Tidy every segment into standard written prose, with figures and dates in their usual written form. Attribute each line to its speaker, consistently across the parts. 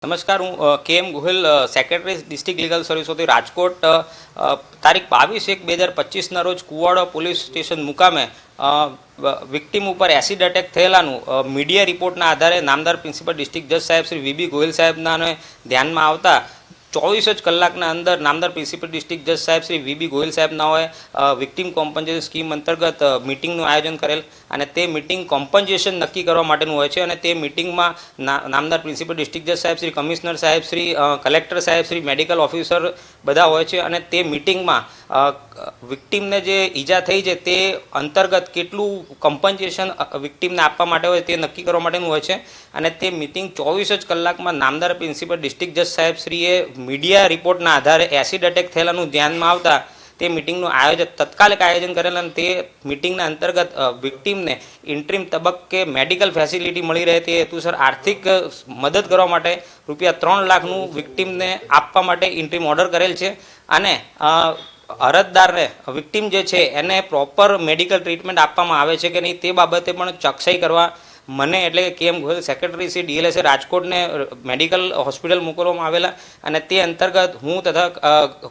Speaker 1: નમસ્કાર, હું K M Gohil, secretary district legal સર્વિસોથી રાજકોટ. તારીખ 22/1/2025ના રોજ કુવાડો પોલીસ સ્ટેશન મુકામે વિક્ટીમ ઉપર એસિડ એટેક થયેલાનું મીડિયા રિપોર્ટના આધારે નામદાર પ્રિન્સિપલ ડિસ્ટ્રિક્ટ જજ સાહેબ શ્રી વી.બી. ગોહિલ સાહેબના ધ્યાનમાં આવતા 24 જ કલાકના અંદર નામદાર પ્રિન્સિપલ ડિસ્ટ્રિક્ટ જજ સાહેબ શ્રી વી.બી. ગોહિલ સાહેબનાઓએ વિક્ટીમ કોમ્પન્સેશન સ્કીમ અંતર્ગત મિટિંગનું આયોજન કરેલ અને તે મિટિંગ કોમ્પન્સેશન નક્કી કરવા માટેનું હોય છે. અને તે મિટિંગમાં નામદાર પ્રિન્સિપલ ડિસ્ટ્રિક્ટ જજ સાહેબ શ્રી, કમિશનર સાહેબ શ્રી, કલેક્ટર સાહેબ શ્રી, મેડિકલ ઓફિસર બધા હોય છે. અને તે મિટિંગમાં વિક્ટીમને જે ઈજા થઈ છે તે અંતર્ગત કેટલું કમ્પન્સેશન વિક્ટીમને આપવા માટે હોય તે નક્કી કરવા માટેનું હોય છે. અને તે મિટિંગ 24 જ કલાકમાં નામદાર પ્રિન્સિપલ ડિસ્ટ્રિક્ટ જજ સાહેબ શ્રીએ મીડિયા રિપોર્ટના આધારે એસિડ એટેક થયેલાનું ધ્યાનમાં આવતા તે મિટિંગનું તાત્કાલિક આયોજન કરેલ. અને તે મિટિંગના અંતર્ગત વિક્ટીમને ઇન્ટ્રીમ તબક્કે મેડિકલ ફેસિલિટી મળી રહે તે હેતુસર આર્થિક મદદ કરવા માટે ₹3 લાખનું વિક્ટીમને આપવા માટે ઇન્ટ્રીમ ઓર્ડર કરેલ છે. અને અરજદારને વિક્ટીમ જે છે એને પ્રોપર મેડિકલ ટ્રીટમેન્ટ આપવામાં આવે છે કે નહીં તે બાબતે પણ ચોકસાઈ કરવા મને એટલે કે K M. Gohil, secretary Shri, DLSA રાજકોટને મેડિકલ હોસ્પિટલ મોકલવામાં આવેલા. અને તે અંતર્ગત હું તથા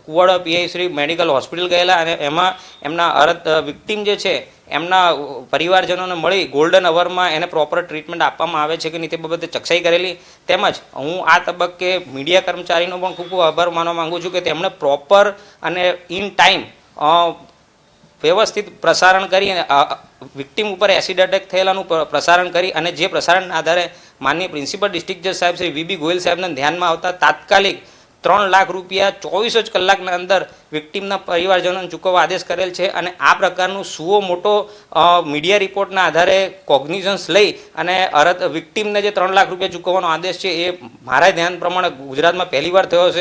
Speaker 1: Kuvada PI Shri medical hospital ગયેલા. અને એમાં એમના વિક્ટીમ જે છે એમના પરિવારજનોને મળી ગોલ્ડન અવરમાં એને પ્રોપર ટ્રીટમેન્ટ આપવામાં આવે છે કે નહીં તે બાબતે ચોકસાઈ કરેલી. તેમજ હું આ તબક્કે મીડિયા કર્મચારીનો પણ ખૂબ ખૂબ આભાર માનવા માગું છું કે તેમણે પ્રોપર અને ઇન ટાઈમ વ્યવસ્થિત પ્રસારણ કરી વિક્ટીમ ઉપર એસિડ એટેક થયેલાનું પ્રસારણ કરી અને જે પ્રસારણના આધારે માનનીય પ્રિન્સિપલ ડિસ્ટ્રિક્ટ જજ સાહેબ શ્રી વી.બી. ગોહિલ સાહેબના ધ્યાનમાં આવતા તાત્કાલિક ₹3 લાખ 24 જ કલાકના અંદર વિક્ટીમના પરિવારજનોને ચૂકવવા આદેશ કરેલ છે. અને આ પ્રકારનું સુઓ મોટો મીડિયા રિપોર્ટના આધારે કોગ્નિઝન્સ લઈ અને વિક્ટીમને જે ₹3 લાખ ચૂકવવાનો આદેશ છે એ મારા ધ્યાન પ્રમાણે ગુજરાતમાં પહેલીવાર થયો છે.